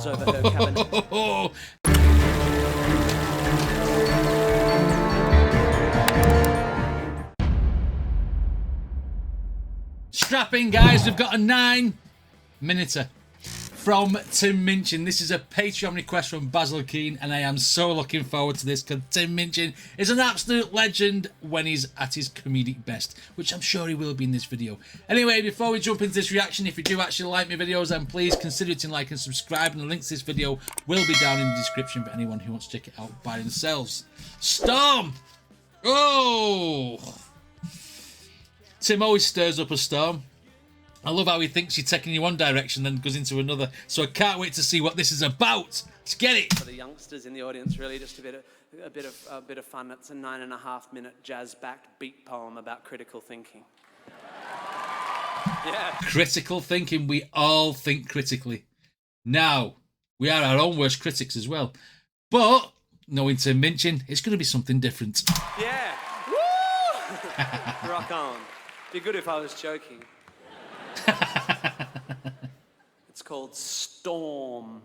over her cabin. Strap in, guys. We've got a 9-minuter from Tim Minchin. This is a Patreon request from Basil Keane, and I am so looking forward to this because Tim Minchin is an absolute legend when he's at his comedic best, which I'm sure he will be in this video. Anyway, before we jump into this reaction, if you do actually like my videos, then please consider hitting like and subscribe, and the links to this video will be down in the description for anyone who wants to check it out by themselves. Storm! Oh! Tim always stirs up a storm. I love how he thinks you're taking you one direction, then goes into another. So I can't wait to see what this is about. Let's get it. For the youngsters in the audience, really, just a bit of fun. It's a 9.5-minute jazz-backed beat poem about critical thinking. Yeah. Critical thinking. We all think critically. Now, we are our own worst critics as well. But knowing Tim Minchin, it's going to be something different. Yeah. Woo! Rock on. Be good if I was joking. It's called Storm.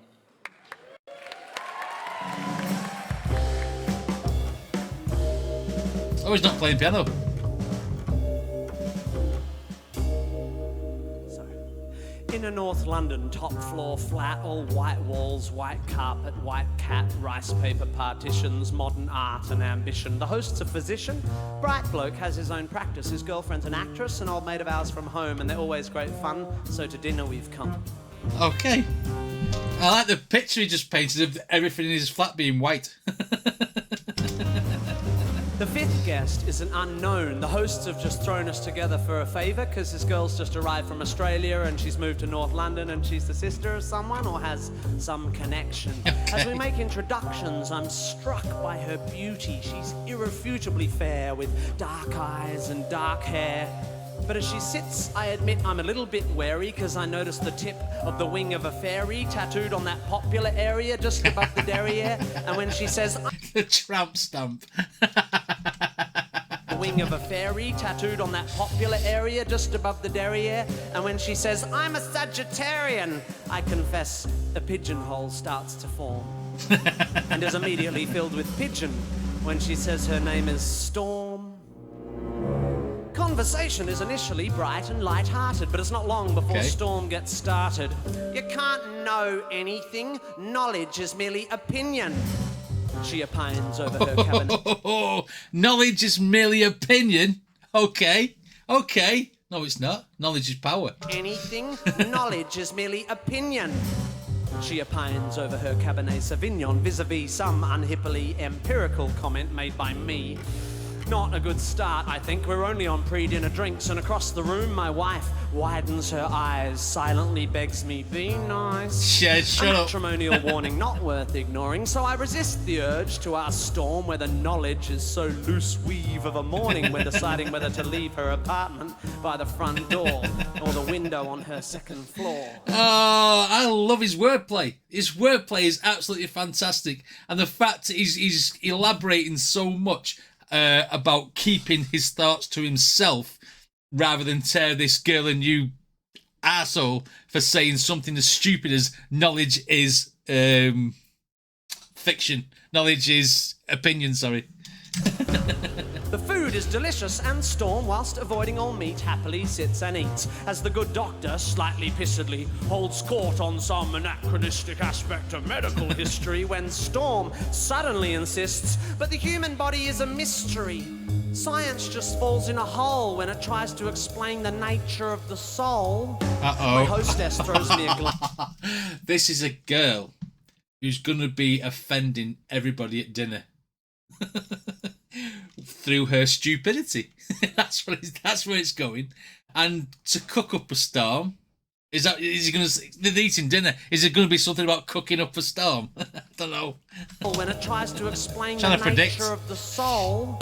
Oh, he's not playing piano. Inner North London, top floor flat, all white walls, white carpet, white cat, rice paper partitions, modern art and ambition. The host's a physician, bright bloke, has his own practice. His girlfriend's an actress, an old mate of ours from home, and they're always great fun, so to dinner we've come. Okay. I like the picture he just painted of everything in his flat being white. The fifth guest is an unknown. The hosts have just thrown us together for a favour because this girl's just arrived from Australia and she's moved to North London and she's the sister of someone or has some connection. Okay. As we make introductions, I'm struck by her beauty. She's irrefutably fair with dark eyes and dark hair. But as she sits, I admit I'm a little bit wary because I notice the tip of the wing of a fairy tattooed on that popular area just above the derriere. And when she says... The tramp stamp. The wing of a fairy tattooed on that popular area just above the derriere. And when she says, I'm a Sagittarian, I confess a pigeonhole starts to form. And is immediately filled with pigeon when she says her name is Storm. Conversation is initially bright and light-hearted, but it's not long before Storm gets started. You can't know anything. Knowledge is merely opinion. She opines over her cabinet. Knowledge is merely opinion? Okay. Okay. No, it's not. Knowledge is power. Anything. Knowledge is merely opinion. She opines over her Cabernet Sauvignon vis-a-vis some unhippily empirical comment made by me. Not a good start, I think. We're only on pre-dinner drinks, and across the room, my wife widens her eyes, silently begs me, be nice. Shut a up. matrimonial warning not worth ignoring, so I resist the urge to ask Storm whether knowledge is so loose weave of a morning when deciding whether to leave her apartment by the front door or the window on her second floor. Oh, I love his wordplay. His wordplay is absolutely fantastic, and the fact he's elaborating so much about keeping his thoughts to himself rather than tear this girl a new arsehole for saying something as stupid as knowledge is fiction. Knowledge is opinion, sorry. The food is delicious, and Storm, whilst avoiding all meat, happily sits and eats, as the good doctor, slightly pissedly, holds court on some anachronistic aspect of medical history when Storm suddenly insists, but the human body is a mystery. Science just falls in a hole when it tries to explain the nature of the soul. Uh-oh. My hostess throws me a glance. This is a girl who's going to be offending everybody at dinner. Through her stupidity. That's where it's going. And to cook up a storm, is he going to, they're eating dinner, is it going to be something about cooking up a storm? I don't know. When it tries to explain the nature of the soul.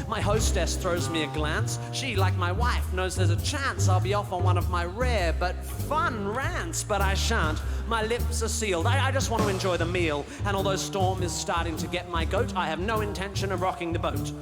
My hostess throws me a glance. She, like my wife, knows there's a chance I'll be off on one of my rare but fun rants, but I shan't. My lips are sealed. I just want to enjoy the meal. And although Storm is starting to get my goat, I have no intention of rocking the boat.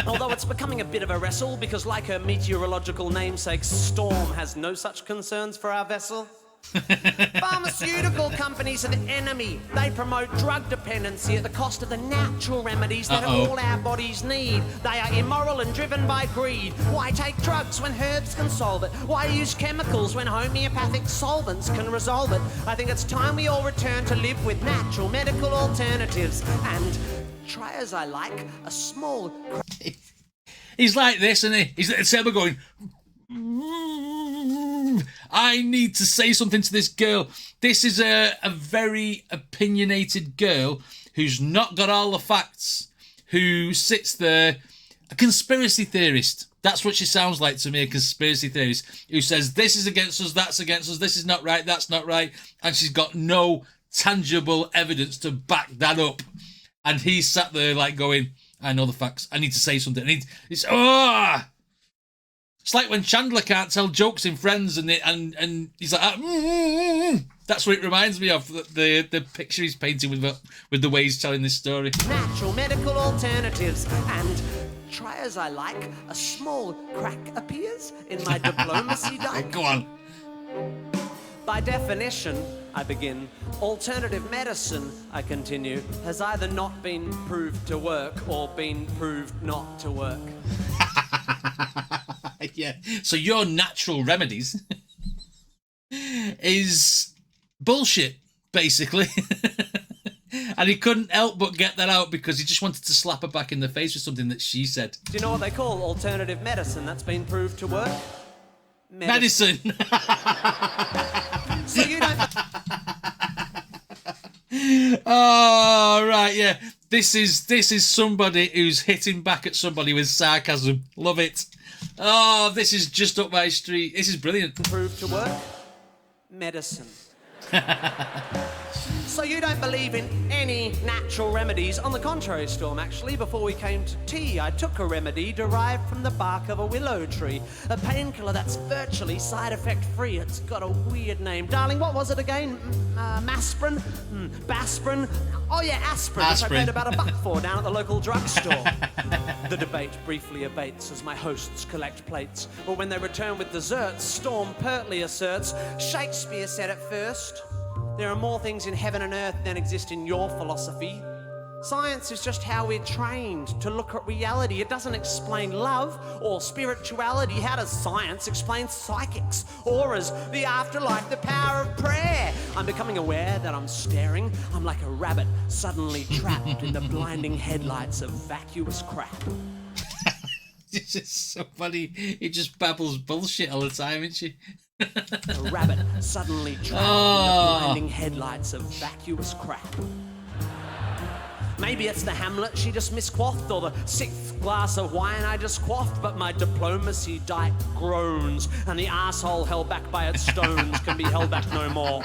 Although it's becoming a bit of a wrestle, because like her meteorological namesake, Storm has no such concerns for our vessel. Pharmaceutical companies are the enemy. They promote drug dependency at the cost of the natural remedies that all our bodies need. They are immoral and driven by greed. Why take drugs when herbs can solve it? Why use chemicals when homeopathic solvents can resolve it? I think it's time we all return to live with natural medical alternatives and try as I like a small... He's like this, isn't he? He's at the table going... I need to say something to this girl. This is a very opinionated girl who's not got all the facts, who sits there, a conspiracy theorist. That's what she sounds like to me, a conspiracy theorist, who says this is against us, that's against us, this is not right, that's not right, and she's got no tangible evidence to back that up. And he's sat there like going, I know the facts, I need to say something. It's like when Chandler can't tell jokes in Friends, and he's like, That's what it reminds me of. The picture he's painting with the way he's telling this story. Natural medical alternatives, and try as I like, a small crack appears in my diplomacy diet. Go on. By definition, I begin, alternative medicine, I continue, has either not been proved to work or been proved not to work. Yeah. So your natural remedies is bullshit, basically. And he couldn't help but get that out because he just wanted to slap her back in the face with something that she said. Do you know what they call alternative medicine that's been proved to work? Medicine. So you don't... Oh, right, yeah. This is somebody who's hitting back at somebody with sarcasm. Love it. Oh, this is just up my street. This is brilliant. Proved to work? Medicine. So you don't believe in any natural remedies? On the contrary, Storm, actually, before we came to tea, I took a remedy derived from the bark of a willow tree. A painkiller that's virtually side effect free. It's got a weird name. Darling, what was it again? Masprin? Basprin? Oh yeah, aspirin, which I paid about $1 for down at the local drugstore. The debate briefly abates as my hosts collect plates. But when they return with desserts, Storm pertly asserts, Shakespeare said it first. There are more things in heaven and earth than exist in your philosophy. Science is just how we're trained to look at reality. It doesn't explain love or spirituality. How does science explain psychics, auras, the afterlife, the power of prayer? I'm becoming aware that I'm staring. I'm like a rabbit suddenly trapped in the blinding headlights of vacuous crap. This is so funny. He just babbles bullshit all the time, isn't she? A rabbit suddenly trapped in the blinding headlights of vacuous crap. Maybe it's the Hamlet she just misquaffed, or the 6th glass of wine I just quaffed, but my diplomacy diet groans, and the arsehole held back by its stones can be held back no more.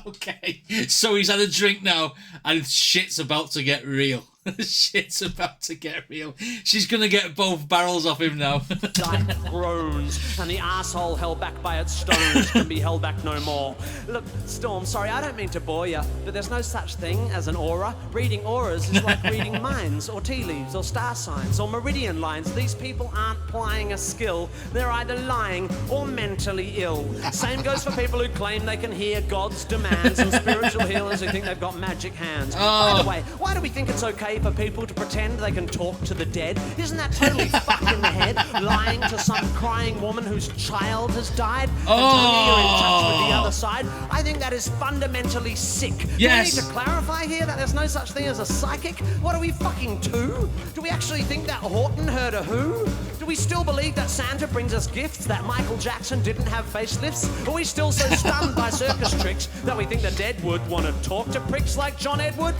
Okay, so he's had a drink now, and shit's about to get real. Shit's about to get real. She's gonna get both barrels off him now. Diet groans, and the arsehole held back by its stones can be held back no more. Look, Storm, sorry, I don't mean to bore you, but there's no such thing as an aura. Reading auras is like reading minds, or tea leaves, or star signs, or meridian lines. These people aren't plying a skill. They're either lying or mentally ill. Same goes for people who claim they can hear God's demands, and spiritual healers who think they've got magic hands. By the way, why do we think it's okay for people to pretend they can talk to the dead? Isn't that totally fucked in the head? Lying to some crying woman whose child has died and telling you you're in touch with the other side? I think that is fundamentally sick. Yes. Do we need to clarify here that there's no such thing as a psychic? What are we, fucking two? Do we actually think that Horton heard a who? Do we still believe that Santa brings us gifts, that Michael Jackson didn't have facelifts? Are we still so stunned by circus tricks that we think the dead would want to talk to pricks like John Edward?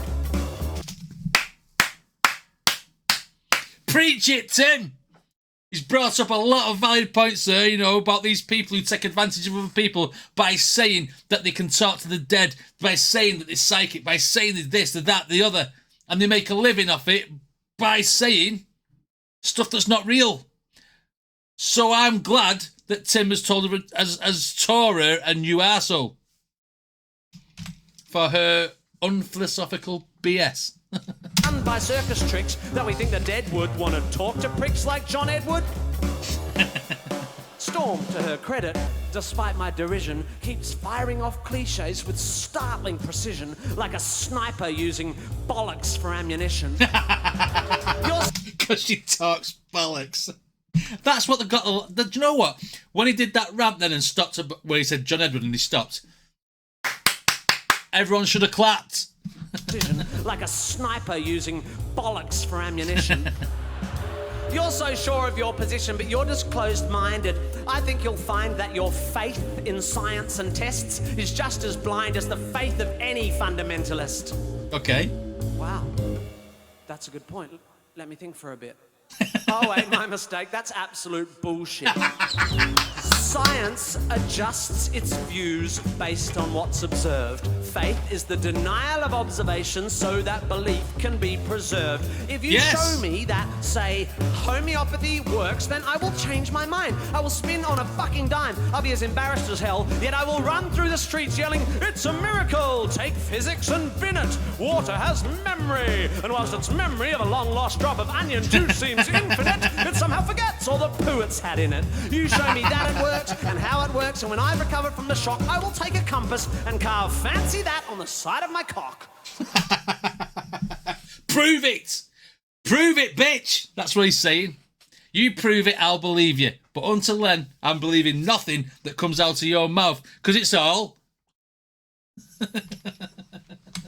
Preach it, Tim! He's brought up a lot of valid points there, you know, about these people who take advantage of other people by saying that they can talk to the dead, by saying that they're psychic, by saying they're this, they're that, the other, and they make a living off it by saying stuff that's not real. So I'm glad that Tim has told her, as Tora a new arsehole for her unphilosophical BS. And by circus tricks that we think the dead would want to talk to pricks like John Edward? Storm, to her credit, despite my derision, keeps firing off cliches with startling precision, like a sniper using bollocks for ammunition. Because she talks bollocks. That's what they got. Do you know what? When he did that rant then and stopped, where he said John Edward and he stopped, everyone should have clapped. Like a sniper using bollocks for ammunition. You're so sure of your position, but you're just closed-minded. I think you'll find that your faith in science and tests is just as blind as the faith of any fundamentalist. Okay. Wow. That's a good point. Let me think for a bit. Oh, wait, my mistake. That's absolute bullshit. Science adjusts its views based on what's observed. Faith is the denial of observation so that belief can be preserved. If you show me that, say, homeopathy works, then I will change my mind. I will spin on a fucking dime. I'll be as embarrassed as hell, yet I will run through the streets yelling, "It's a miracle! Take physics and bin it! Water has memory! And whilst its memory of a long-lost drop of onion juice seems infinite, it somehow forgets all the poo it's had in it. You show me that it works, and how it works, and when I've recovered from the shock, I will take a compass and carve fancy that on the side of my cock." Prove it! Prove it, bitch! That's what he's saying. You prove it, I'll believe you. But until then, I'm believing nothing that comes out of your mouth, because it's all...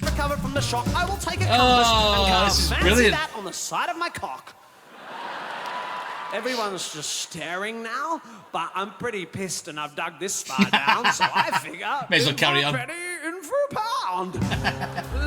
Recovered from the shock, I will take a compass and carve fancy brilliant. that on the side of my cock. Everyone's just staring now, but I'm pretty pissed and I've dug this far down, so I figure... May as well carry on. Ready in for a pound.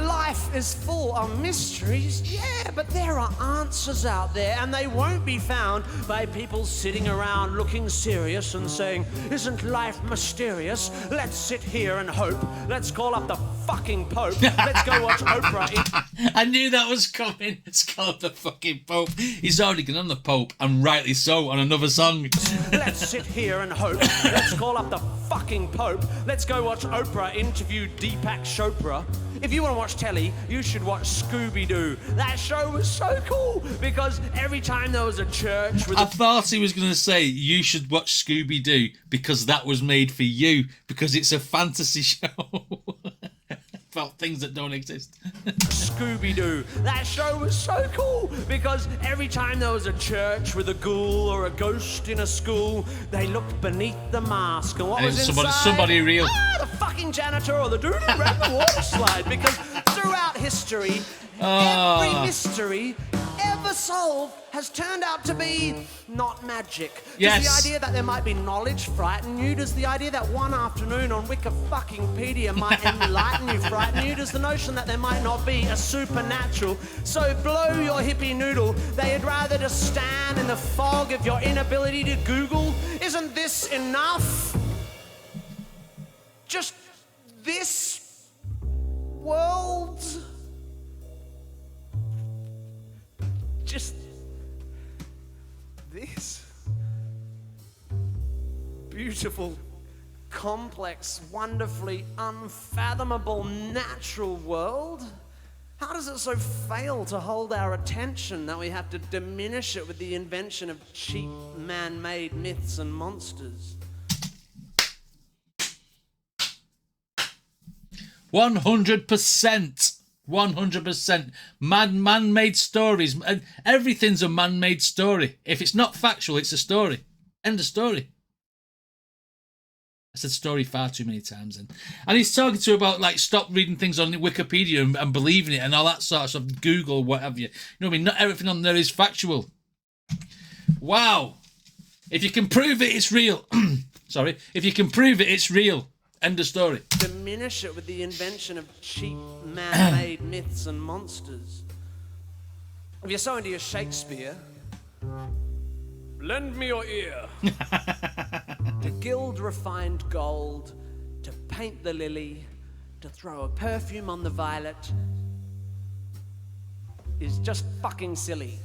Life is full of mysteries, yeah, but there are answers out there, and they won't be found by people sitting around looking serious and saying, "Isn't life mysterious? Let's sit here and hope. Let's call up the fucking Pope. Let's go watch Oprah." I knew that was coming. It's called the fucking Pope. He's already gone on the Pope, and rightly so, on another song. Let's sit here and hope. Let's call up the fucking Pope. Let's go watch Oprah interview Deepak Chopra. If you want to watch telly, you should watch Scooby-Doo. That show was so cool because every time there was a church with I thought he was going to say you should watch Scooby-Doo because that was made for you, because it's a fantasy show about things that don't exist. Scooby-Doo. That show was so cool because every time there was a church with a ghoul or a ghost in a school, they looked beneath the mask, and what And was it was inside? somebody real. The fucking janitor or the dude who ran the water slide. Because throughout history, every mystery ever solved has turned out to be not magic. Yes. Does the idea that there might be knowledge frighten you? Does the idea that one afternoon on Wikipedia might enlighten you frighten you? Does the notion that there might not be a supernatural so blow your hippie noodle that you'd rather just stand in the fog of your inability to Google? Isn't this enough? Just this world? Just this beautiful, complex, wonderfully unfathomable natural world? How does it so fail to hold our attention that we have to diminish it with the invention of cheap man-made myths and monsters? 100%. 100%. Man-made stories. Everything's a man-made story. If it's not factual, it's a story. End of story. I said story far too many times then. And he's talking to her about, like, stop reading things on Wikipedia and believing it and all that sort of stuff. Google, whatever. You know what I mean? Not everything on there is factual. Wow. If you can prove it, it's real. Sorry. If you can prove it, it's real. End of story. Diminish it with the invention of cheap man-made myths and monsters. If you're so into your Shakespeare, lend me your ear. To gild refined gold, to paint the lily, to throw a perfume on the violet is just fucking silly.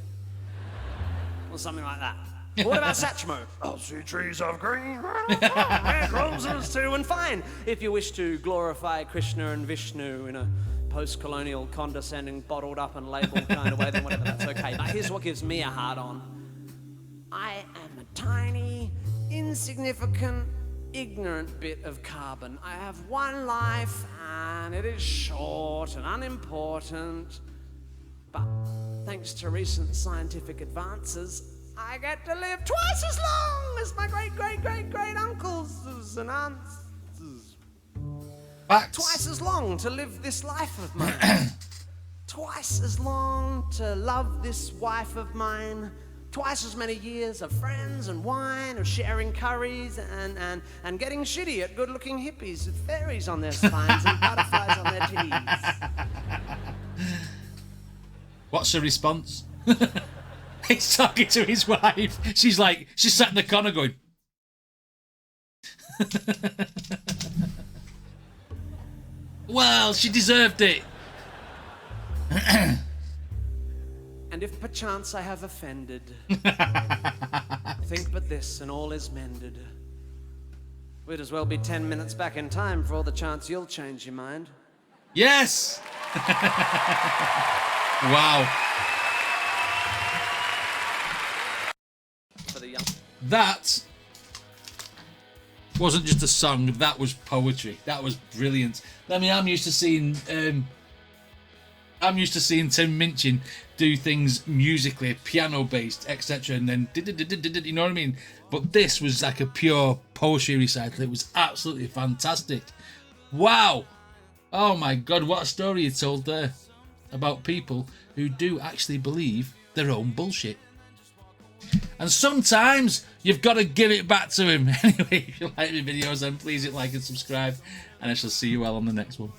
Or something like that. What about Satchmo? I'll see trees of green, and roses too, and fine. If you wish to glorify Krishna and Vishnu in a post-colonial, condescending, bottled up and labelled kind of way, then whatever, that's okay. But here's what gives me a hard on. I am a tiny, insignificant, ignorant bit of carbon. I have one life and it is short and unimportant. But thanks to recent scientific advances, I get to live twice as long as my great uncles and aunts. Facts. Twice as long to live this life of mine. Twice as long to love this wife of mine. Twice as many years of friends and wine, of sharing curries and getting shitty at good-looking hippies with fairies on their spines and butterflies on their titties. What's the response? He's talking to his wife. She's sat in the corner going. Well, she deserved it. And if perchance I have offended, think but this and all is mended. We'd as well be 10 minutes back in time for all the chance you'll change your mind. Yes! Wow. For the young. That wasn't just a song, that was poetry. That was brilliant. I mean, I'm used to seeing Tim Minchin do things musically, piano-based, etc., and then you know what I mean? But this was like a pure poetry recital. It was absolutely fantastic. Wow! Oh my God, what a story he told there about people who do actually believe their own bullshit. And sometimes you've got to give it back to him. Anyway, if you like my videos, then please hit like and subscribe, and I shall see you all on the next one.